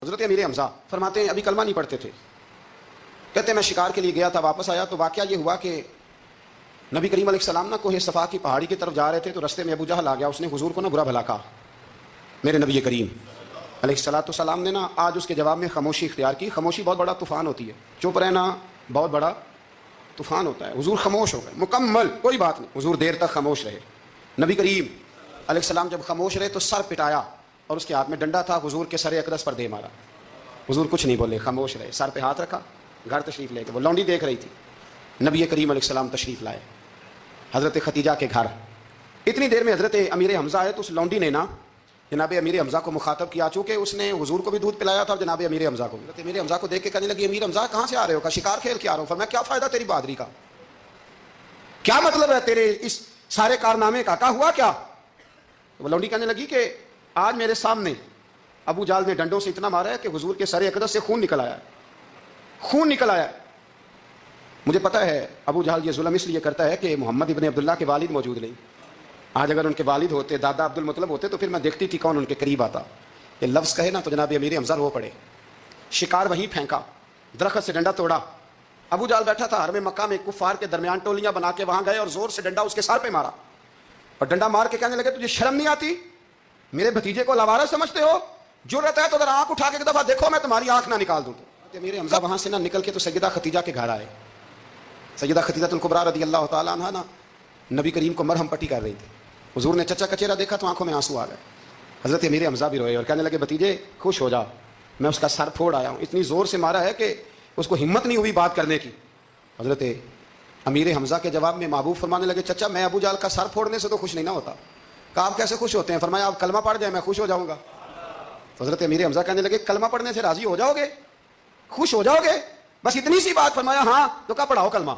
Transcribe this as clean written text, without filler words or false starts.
حضرت امیر حمزہ فرماتے ہیں ابھی کلمہ نہیں پڑھتے تھے، کہتے ہیں میں شکار کے لیے گیا تھا، واپس آیا تو واقعہ یہ ہوا کہ نبی کریم علیہ السلام نا کوہ صفا کی پہاڑی کی طرف جا رہے تھے تو رستے میں ابو جہل آ گیا، اس نے حضور کو نا برا بھلا کہا۔ میرے نبی کریم علیہ السلام نے نا آج اس کے جواب میں خاموشی اختیار کی۔ خاموشی بہت بڑا طوفان ہوتی ہے، چپ رہنا بہت بڑا طوفان ہوتا ہے۔ حضور خاموش ہو گئے، مکمل کوئی بات نہیں، حضور دیر تک خاموش رہے۔ نبی کریم علیہ السلام جب خاموش رہے تو سر پٹایا اور اس کے ہاتھ میں ڈنڈا تھا، حضور کے سر اقدس پر دے مارا۔ حضور کچھ نہیں بولے، خاموش رہے، سر پہ ہاتھ رکھا، گھر تشریف لے کے وہ لونڈی دیکھ رہی تھی۔ نبی کریم علیہ السلام تشریف لائے حضرت ختیجہ کے گھر۔ اتنی دیر میں حضرت امیر حمزہ آئے تو اس لونڈی نے نا جناب امیر حمزہ کو مخاطب کیا، چونکہ اس نے حضور کو بھی دودھ پلایا تھا اور جناب امیر حمزہ کو بھی۔ حضرت امیر حمزہ کو دیکھ کے کہنے لگی امیر حمزہ کہاں سے آ رہے ہو؟ کہا شکار کھیل کے آ رہا ہوں۔ فرمایا کیا فائدہ تیری بہادری کا، کیا مطلب ہے تیرے اس سارے کارنامے کا، کہا ہوا کیا؟ وہ لونڈی کہنے لگی کہ آج میرے سامنے ابو جہل نے ڈنڈوں سے اتنا مارا ہے کہ حضور کے سر اقدس سے خون نکل آیا ہے، خون نکل آیا ہے۔ مجھے پتا ہے ابو جہل یہ ظلم اس لیے کرتا ہے کہ محمد ابن عبداللہ کے والد موجود نہیں۔ آج اگر ان کے والد ہوتے، دادا عبد المطلب ہوتے تو پھر میں دیکھتی تھی کون ان کے قریب آتا۔ یہ لفظ کہے نا تو جناب امیر حمزہ رو پڑے۔ شکار وہیں پھینکا، درخت سے ڈنڈا توڑا۔ ابو جہل بیٹھا تھا حرم مکہ میں، کفار کے درمیان ٹولیاں بنا کے وہاں گئے اور زور سے ڈنڈا اس کے سر پہ مارا اور ڈنڈا مار کے کہنے لگے تجھے شرم نہیں آتی؟ میرے بھتیجے کو لاوارہ سمجھتے ہو؟ جرأت ہے تو ذرا آنکھ اٹھا کے ایک دفعہ دیکھو، میں تمہاری آنکھ نہ نکال دوں۔ امیر حمزہ وہاں سے نہ نکل کے تو سیدہ ختیجہ کے گھر آئے۔ سیدہ ختیجہ الکبریٰ رضی اللہ تعالیٰ عنہا نا نبی کریم کو مرہم پٹی کر رہی تھی۔ حضور نے چچا کا چہرہ دیکھا تو آنکھوں میں آنسو آ گئے۔ حضرت امیر حمزہ بھی روئے اور کہنے لگے بھتیجے خوش ہو جا، میں اس کا سر پھوڑ آیا ہوں۔ اتنی زور سے مارا ہے کہ اس کو ہمت نہیں ہوئی بات کرنے کی۔ حضرت امیر حمزہ کے جواب میں محبوب فرمانے لگے چچا میں ابو جہل کا سر پھوڑنے سے تو خوش نہیں نہ ہوتا۔ کہا آپ کیسے خوش ہوتے ہیں؟ فرمایا آپ کلمہ پڑھ جائیں میں خوش ہو جاؤں گا۔ حضرت امیر حمزہ کہنے لگے کلمہ پڑھنے سے راضی ہو جاؤ گے، خوش ہو جاؤ گے؟ بس اتنی سی بات؟ فرمایا ہاں۔ تو کہا پڑھاؤ کلمہ۔